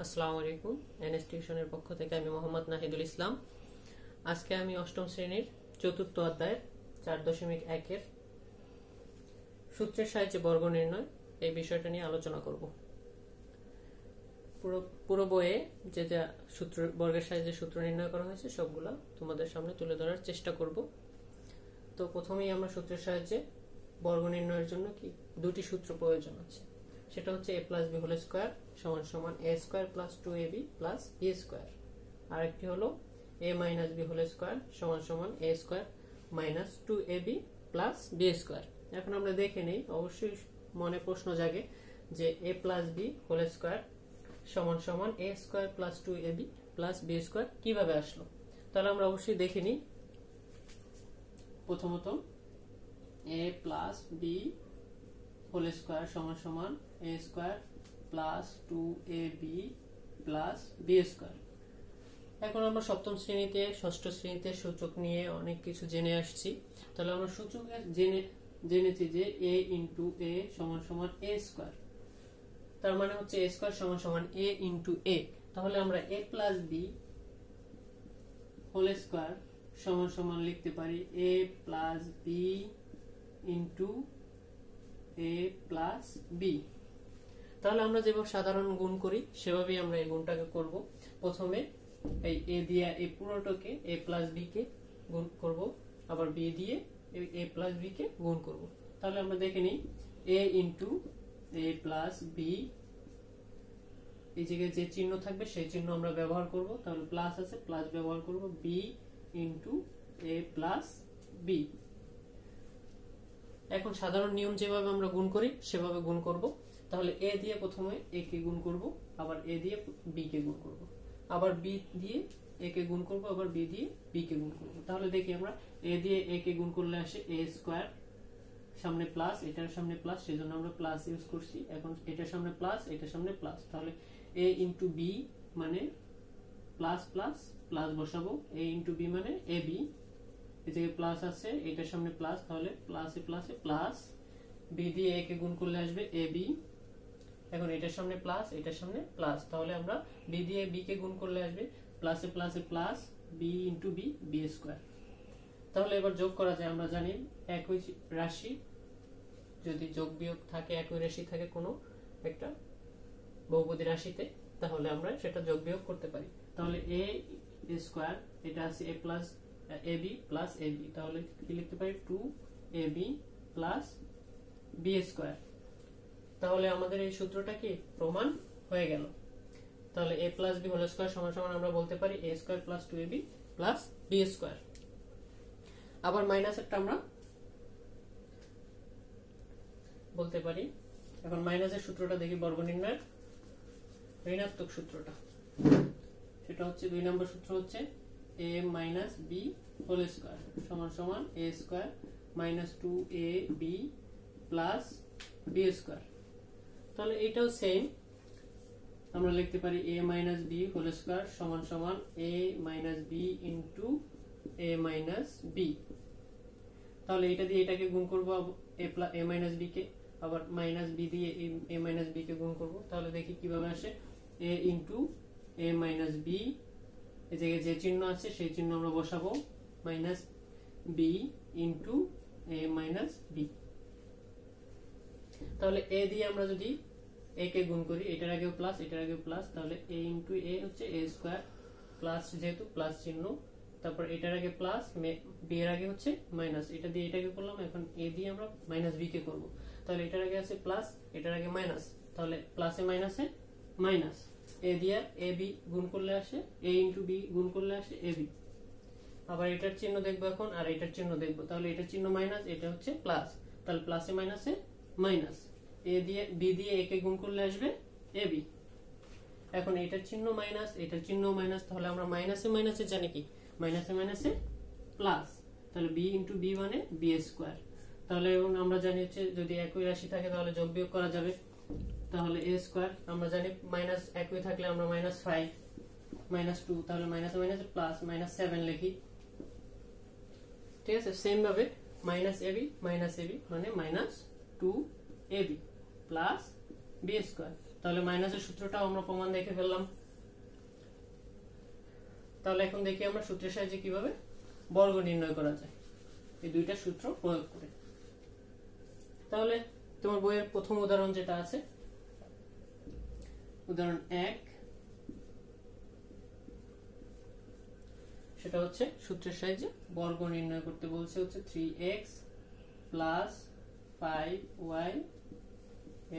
আসসালামু আলাইকুম। এনএস টিউশনের পক্ষ থেকে আমি মোহাম্মদ নাহিদুল ইসলাম। আজকে আমি অষ্টম শ্রেণীর চতুর্থ অধ্যায়ের 4.1 সূত্রের সাহায্যে বর্গ নির্ণয় এই বিষয়টা নিয়ে আলোচনা করব। পুরো বইয়ে যে যা সূত্র বর্গের সাহায্যে সূত্র নির্ণয় করা হয়েছে সবগুলা তোমাদের সামনে তুলে ধরার চেষ্টা করব। তো প্রথমেই আমরা সূত্রের সাহায্যে বর্গ নির্ণয়ের জন্য দুটি সূত্র প্রয়োজন আছে। সেটা হচ্ছে a + b হোল স্কয়ার সমান সমান a square + 2ab + b square. আর একটি হলো a - b হোল স্কয়ার সমান সমান a square - 2ab + b square. এখন আমরা দেখে নেই, অবশ্যই মনে প্রশ্ন জাগে যে a + b হোল স্কয়ার সমান সমান a square + 2ab + b square কিভাবে আসলো। তাহলে আমরা অবশ্যই দেখে নিই। প্রথমত a + b হোল স্কয়ার সমান সমান a square + 2ab + b square. এখন আমরা সপ্তম শ্রেণীতে ষষ্ঠ শ্রেণীতে সূচক নিয়ে অনেক কিছু জেনে আসছি। তাহলে আমরা সূচকে জেনেছি যে a * a সমান সমান a স্কয়ার, তার মানে হচ্ছে a স্কয়ার সমান সমান a * a। তাহলে আমরা a + b হোল স্কয়ার সমান সমান লিখতে পারি a + b a + b। তাহলে আমরা যেভাবে সাধারণ গুণ করি সেভাবেই আমরা এই গুণটাকে করব। প্রথমে এই a দিয়ে এই পুরোটাকে a + b কে গুণ করব, আবার b দিয়ে a + b কে গুণ করব। তাহলে আমরা দেখে নিই a * a + b, এই জায়গায় যে চিহ্ন থাকবে সেই চিহ্ন আমরা ব্যবহার করব। তাহলে প্লাস আছে, প্লাস ব্যবহার করব, b * a + b। এখন সাধারণ নিয়ম যেভাবে আমরা গুণ করি সেভাবে গুণ করব। তাহলে a দিয়ে প্রথমে a কে গুণ করব, আবার a দিয়ে b কে গুণ করব, আবার b দিয়ে a কে গুণ করব, আবার b দিয়ে b কে গুণ করব। তাহলে দেখি আমরা a দিয়ে a কে গুণ করলে আসে a স্কয়ার, সামনে প্লাস, এটার সামনে প্লাস, সেজন্য আমরা প্লাস ইউজ করছি। এখন এটার সামনে প্লাস, এটার সামনে প্লাস, তাহলে a * b মানে প্লাস প্লাস প্লাস বসাবো, a * b মানে ab, এই যে প্লাস আছে, এটার সামনে প্লাস, তাহলে প্লাসে প্লাসে প্লাস, b দিয়ে a কে গুণ করলে আসবে ab। এখন এটার সামনে প্লাস, এটার সামনে প্লাস, তাহলে আমরা b দিয়ে b কে গুণ করলে আসবে প্লাসে প্লাসে plus, b * b b square. তাহলে এবার যোগ করা যায়। আমরা জানি একই রাশি যদি যোগ বিয়োগ থাকে, একই রাশি থাকে কোনো একটা বহুপদী রাশিতে, তাহলে আমরা সেটা যোগ বিয়োগ করতে পারি। তাহলে a স্কয়ার, এটা আছে a + ab + ab, তাহলে কি লিখতে পারি 2ab + b স্কয়ার। তাহলে আমাদের এই সূত্রটা কি প্রমাণ হয়ে গেল। তাহলে a + b হোল স্কয়ার সমান সমান আমরা বলতে পারি a square + 2ab + b square. আবার মাইনাসেরটা আমরা বলতে পারি। এখন মাইনাসের সূত্রটা দেখি, বর্গ নির্ণয়ের ঋণাত্মক সূত্রটা। সেটা হচ্ছে 2 নম্বর সূত্র হচ্ছে a - b হোল স্কয়ার সমান সমান a square - 2ab + b square. তাহলে এটাও সেম, আমরা লিখতে পারি a - b হোল স্কয়ার সমান সমান a - b * a - b। তাহলে এটা দিয়ে এটাকে গুণ করব, a - b কে, আবার -b দিয়ে a - b কে গুণ করব। তাহলে দেখি কিভাবে আসে a * a - b, এই জায়গায় যে চিহ্ন আছে সেই চিহ্ন আমরা বসাবো, -b * a - b। তাহলে a দিয়ে আমরা যদি a কে গুণ করি, এটার আগেও প্লাস, এটার আগেও প্লাস, তাহলে a * a হচ্ছে a স্কয়ার, প্লাস যেহেতু প্লাস চিহ্ন, তারপর এটার আগে প্লাস, b এর আগে হচ্ছে মাইনাস, এটা দিয়ে এটাকে করলাম। এখন a দিয়ে আমরা -b কে করব। তাহলে এটার আগে আছে প্লাস, এটার আগে মাইনাস, তাহলে প্লাসে মাইনাসে মাইনাস, a দিয়ে ab গুণ করলে আসে a * b গুণ করলে আসে ab। আবার এটার চিহ্ন দেখবো এখন, আর এটার চিহ্ন দেখবো। তাহলে এটার চিহ্ন মাইনাস, এটা হচ্ছে প্লাস, তাহলে প্লাসে মাইনাসে মাইনাস, a দিয়ে b দিয়ে a কে গুণ করলে আসবে ab। এখন এটার চিহ্ন মাইনাস, এটার চিহ্ন মাইনাস, তাহলে আমরা মাইনাসে মাইনাসে জানি কি মাইনাসে মাইনাসে প্লাস, তাহলে b * b মানে b স্কয়ার। তাহলে এবং আমরা জানি হচ্ছে যদি একই রাশি থাকে তাহলে যোগ বিয়োগ করা যাবে। তাহলে a স্কয়ার আমরা জানি মাইনাস একই থাকলে আমরা -5 - 2, তাহলে মাইনাসে মাইনাসে প্লাস -7 লিখি। ঠিক আছে, সেম ভাবে -ab মানে -2ab + b স্কয়ার। তাহলে মাইনাসের সূত্রটাও আমরা প্রমাণ দেখে ফেললাম। তাহলে এখন দেখি আমরা সূত্রের সাহায্যে কিভাবে বর্গ নির্ণয় করা যায় এই দুইটা সূত্র প্রয়োগ করে। তাহলে তোমার বইয়ের প্রথম উদাহরণ যেটা আছে, উদাহরণ 1, সেটা হচ্ছে সূত্রের সাহায্যে বর্গ নির্ণয় করতে বলছে হচ্ছে 3x প্লাস 5y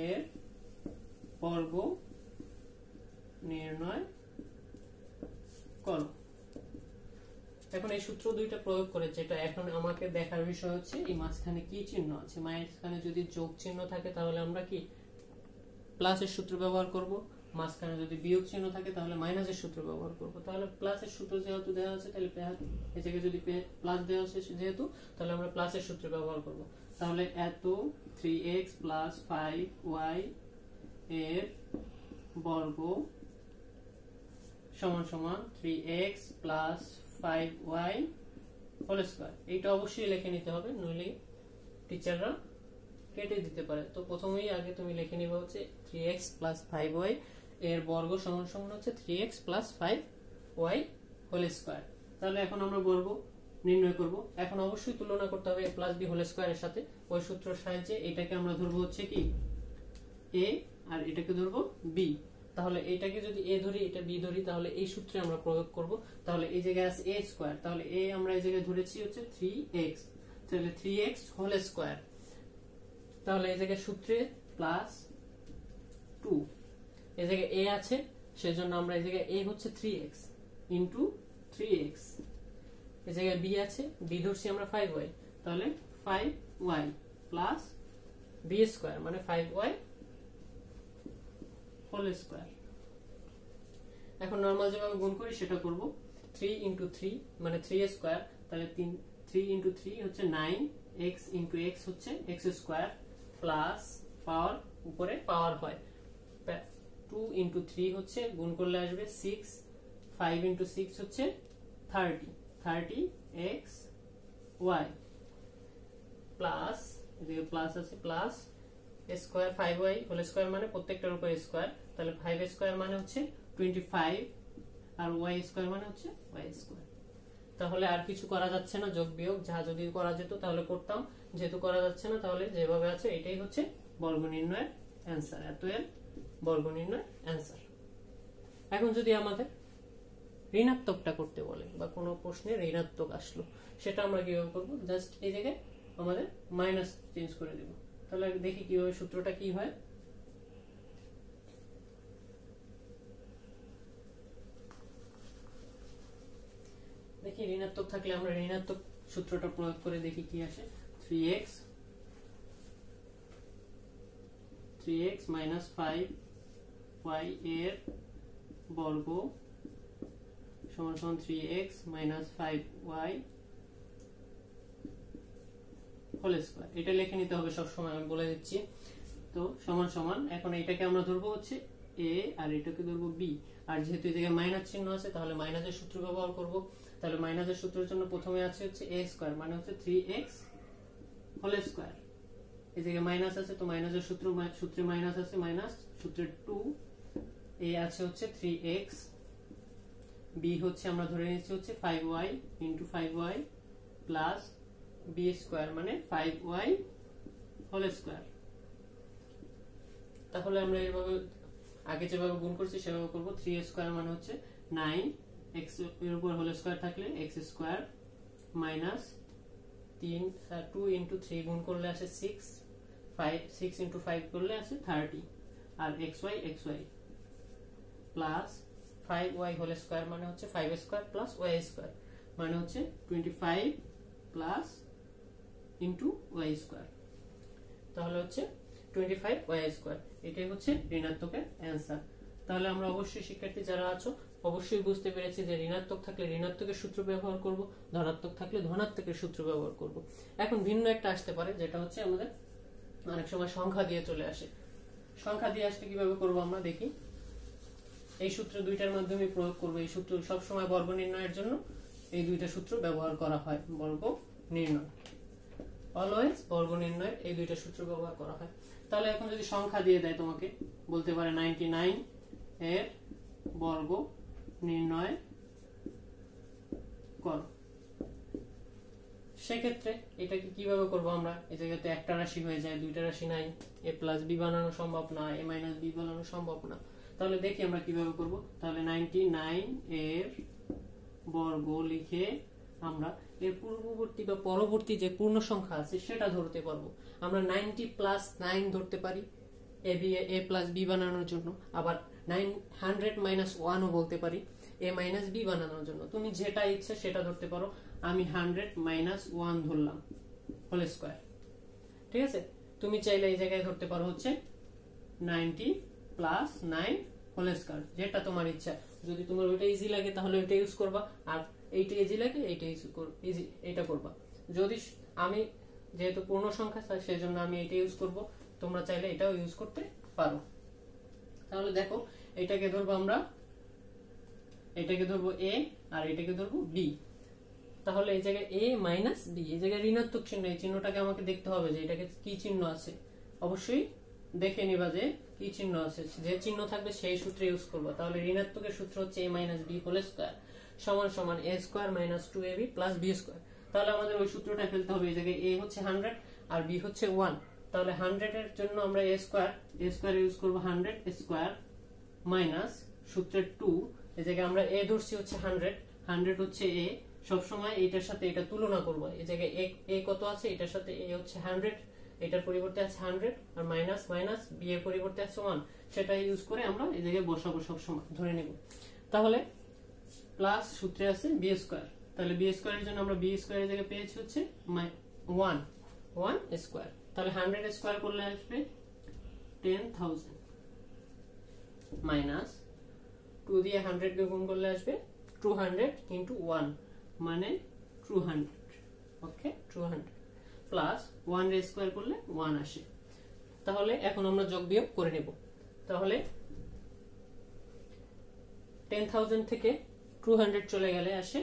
এর বর্গ নির্ণয় করো। এখন এই সূত্র দুইটা প্রয়োগ করে, যেটা এখন আমাকে দেখার বিষয় হচ্ছে এই মাঝখানে কি চিহ্ন আছে। মাঝখানে যদি যোগ চিহ্ন থাকে তাহলে আমরা কি প্লাসের সূত্র ব্যবহার করব, মাঝখানে যদি বিয়োগ চিহ্ন থাকে তাহলে মাইনাসের সূত্র ব্যবহার করব। তাহলে প্লাসের সূত্র যেহেতু দেওয়া আছে, তাহলে এই জায়গায় যদি প্লাস দেওয়া আছে যেহেতু, তাহলে আমরা প্লাসের সূত্র ব্যবহার করব। তাহলে এত 3x প্লাস 5y এর বর্গ সমান সমান 3x plus 5y whole square. এইটা অবশ্যই লিখে নিতে হবে, নইলে টিচাররা কেটে দিতে পারে। তো প্রথমেই আগে তুমি লিখে নিবে হচ্ছে 3x প্লাস 5y এর বর্গ সমান সমান হচ্ছে 3x plus 5y whole square. তাহলে এখন আমরা বর্গ নির্ণয় করব। এখন অবশ্যই তুলনা করতে হবে a প্লাস b হোল স্কয়ারের সাথে। ওই সূত্রের সাহায্যে এটাকে আমরা ধরবো হচ্ছে কি a, আর এটাকে ধরবো b। তাহলে এটাকে যদি a ধরি, এটা b ধরি, তাহলে এই সূত্রে আমরা প্রয়োগ করব। তাহলে এই জায়গায় আছে a স্কয়ার, তাহলে a আমরা এই জায়গায় ধরেছি হচ্ছে 3x, তাহলে 3x হোল স্কয়ার। তাহলে এই জায়গায় সূত্রে প্লাস 2, এই জায়গায় a আছে, সেজন্য আমরা এই জায়গায় a হচ্ছে 3x ইন্টু 3x, এই জায়গায় b আছে, b ধরছি আমরা 5y, তাহলে 5y প্লাস b স্কয়ার মানে 5y হোল স্কয়ার। এখন নরমাল যেভাবে গুণ করি সেটা করব। 3 ইন্টু 3 মানে 3 স্কয়ার, তাহলে 3 ইন্টু 3 হচ্ছে 9, x ইন্টু x হচ্ছে x স্কয়ার, প্লাস পাওয়ার উপরে পাওয়ার হয় 2 ইন্টু 3 হচ্ছে গুণ করলে আসবে 6, 5 ইন্টু 6 হচ্ছে 30x y প্লাস এদিকে প্লাস আছে plus square 5y whole square মানে প্রত্যেকটার উপর স্কয়ার, তাহলে 5 স্কয়ার মানে হচ্ছে 25 আর y স্কয়ার মানে হচ্ছে y স্কয়ার। তাহলে আর কিছু করা যাচ্ছে না, যোগ বিয়োগ যা যদি করা যেত তাহলে করতাম, যেহেতু করা যাচ্ছে না তাহলে যেভাবে আছে এটাই হচ্ছে বর্গ নির্ণয়ের অ্যানসার। এত এর বর্গ নির্ণয় অ্যানসার। এখন যদি আমাদের ঋণাত্মকটা করতে বলে বা কোনো প্রশ্নে ঋণাত্মক আসলো, সেটা আমরা কিভাবে করব? জাস্ট এই জায়গায় আমাদের মাইনাস চেঞ্জ করে দেব। তাহলে দেখি কিভাবে সূত্রটা কি হয়। দেখি ঋণাত্মক থাকলে আমরা ঋণাত্মক সূত্রটা প্রয়োগ করে দেখি কি আসে। 3x মাইনাস 5y এর বর্গ সমান সমান 3x minus 5y whole square. এটা লিখে নিতে হবে সব সময়, আমি বলে দিচ্ছি। তো সমান সমান, এখন এটাকে আমরা ধরবো হচ্ছে a আর এটাকে ধরবো b, আর যেহেতু এই জায়গায় মাইনাস চিহ্ন আছে তাহলে মাইনাসের সূত্র ব্যবহার করব। তাহলে মাইনাসের সূত্রের জন্য প্রথমে আছে হচ্ছে a স্কয়ার মানে হচ্ছে 3x হোল স্কয়ার। এই জায়গায় মাইনাস আছে তো মাইনাসের সূত্রে মাইনাস আছে, মাইনাস সূত্রে 2, a আছে হচ্ছে 3x, b হচ্ছে আমরা ধরে নিচ্ছি হচ্ছে 5y into 5y plus b square মানে 5y হোল স্কয়ার। তাহলে আমরা এইভাবে আগে যেভাবে গুণ করছি সেভাবে করব। 3 স্কয়ার মানে হচ্ছে 9, x এর উপর হোল স্কয়ার থাকলে x স্কয়ার মাইনাস 2 ইন্টু 3 গুণ করলে আসে 6 ইন্টু 5 করলে আসে 30, আর xy plus 5y whole square মানে হচ্ছে 5 স্কয়ার প্লাস y স্কয়ার মানে হচ্ছে 25 প্লাস ইন্টু y স্কয়ার, তাহলে হচ্ছে 25y স্কয়ার। এটাই হচ্ছে ঋণাত্মকের অ্যানসার। তাহলে আমরা অবশ্যই শিক্ষার্থী যারা আছো অবশ্যই বুঝতে পেরেছি যে ঋণাত্মক থাকলে ঋণাত্মকের সূত্র ব্যবহার করব, ধনাত্মক থাকলে ধনাত্মকের সূত্র ব্যবহার করব। এখন ভিন্ন একটা আসতে পারে, যেটা হচ্ছে আমাদের অনেক সময় সংখ্যা দিয়ে চলে আসে। সংখ্যা দিয়ে আসলে কিভাবে করব আমরা দেখি। এই সূত্র দুইটার মাধ্যমে প্রয়োগ করব। এই সূত্র সব সময় বর্গ নির্ণয়ের জন্য এই দুইটা সূত্র ব্যবহার করা হয়। বর্গ নির্ণয় অলওয়েজ বর্গ নির্ণয়ের এই দুইটা সূত্র ব্যবহার করা হয়। তাহলে এখন যদি সংখ্যা দিয়ে দেয় তোমাকে বলতে পারে 99 এর বর্গ নির্ণয় করো, সেক্ষেত্রে এটাকে কিভাবে করবো আমরা? এই জায়গাতে একটা রাশি হয়ে যায়, দুইটা রাশি নাই, a প্লাস বি বানানো সম্ভব না, a মাইনাস বি বানানো সম্ভব না। তাহলে দেখি আমরা কিভাবে করব। তাহলে 99 এর বর্গ লিখে আমরা এর পূর্ববর্তী বা পরবর্তী যে পূর্ণ সংখ্যা আছে সেটা ধরতে পারবো। আমরা 90 প্লাস 9 ধরতে পারি a প্লাস বি বানানোর জন্য, আবার 100 মাইনাস 1 ও বলতে পারি a মাইনাস বি বানানোর জন্য। তুমি যেটা ইচ্ছে সেটা ধরতে পারো। আমি 100 মাইনাস 1 ধরলাম হোল স্কয়ার, ঠিক আছে। তুমি চাইলে এই জায়গায় ধরতে পারো হচ্ছে 90 প্লাস 9 হোল স্কয়ার, যেটা তোমার ইচ্ছা। যদি তোমার ওইটা ইজি লাগে তাহলে ওইটা ইউজ করবা, আর এইটা ইজি লাগে এইটা এইটা করবা। যদি আমি যেহেতু পূর্ণ সংখ্যা চাই সেজন্য আমি এটা ইউজ করব, তোমরা চাইলে এটাও ইউজ করতে পারো। তাহলে দেখো এটাকে ধরবো আমরা, এটাকে ধরবো a আর এটাকে ধরবো b। তাহলে এই জায়গায় a মাইনাস b, এই জায়গায় ঋণাত্মক চিহ্ন, এই চিহ্নটাকে আমাকে দেখতে হবে যে এটাকে কি চিহ্ন আছে। অবশ্যই দেখে নিবা যে কি চিহ্ন আছে, যে চিহ্ন থাকবে সেই সূত্রে ইউজ করবা। তাহলে ঋণাত্মকের সূত্র হচ্ছে a minus b whole square সমান সমান a square minus 2ab plus b square. তাহলে আমাদের ওই সূত্রটা ফেলতে হবে। এই জায়গায় a হচ্ছে 100 আর b হচ্ছে 1। তাহলে 100 এর জন্য আমরা a স্কয়ার ইউজ করব 100 স্কয়ার মাইনাস সূত্রের 2। এই জায়গায় আমরা a ধরছি হচ্ছে 100 হচ্ছে a, সব সময় এটার সাথে এটা তুলনা করব। এই জায়গায় a কত আছে, এটার সাথে a হচ্ছে 100, এটার পরিবর্তে আছে 100, আর মাইনাস মাইনাস b এর পরিবর্তে আছে 1, সেটা ইউজ করে আমরা এই জায়গায় বসাবো সব সময় ধরে নেব। তাহলে প্লাস সূত্রে আছে b স্কয়ার, তাহলে b স্কয়ারের জন্য আমরা b স্কয়ারের জায়গায় পেয়েছি হচ্ছে 1 স্কয়ার। তাহলে 100 স্কয়ার করলে আসবে 10000 মাইনাস 2 দিয়ে 100 কে গুণ করলে আসবে 200 ইনটু 1 মানে 200। ওকে, 200 প্লাস 1 এর স্কয়ার করলে 1 আসে। তাহলে এখন আমরা যোগ বিয়োগ করে নেব। তাহলে 10000 থেকে 200 চলে গেলে আসে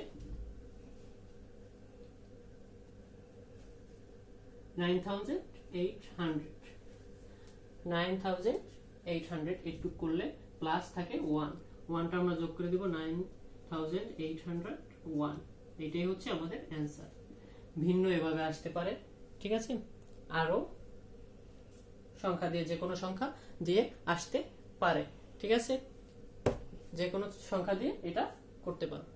9800 একটু করলে প্লাস থাকে 1টা আমরা যোগ করে দিব 9801। এটাই হচ্ছে আমাদের অ্যান্সার। ভিন্ন এভাবে আসতে পারে, ঠিক আছে। আরো সংখ্যা দিয়ে, যে কোনো সংখ্যা দিয়ে আসতে পারে, ঠিক আছে। যে কোনো সংখ্যা দিয়ে এটা করতে পারো।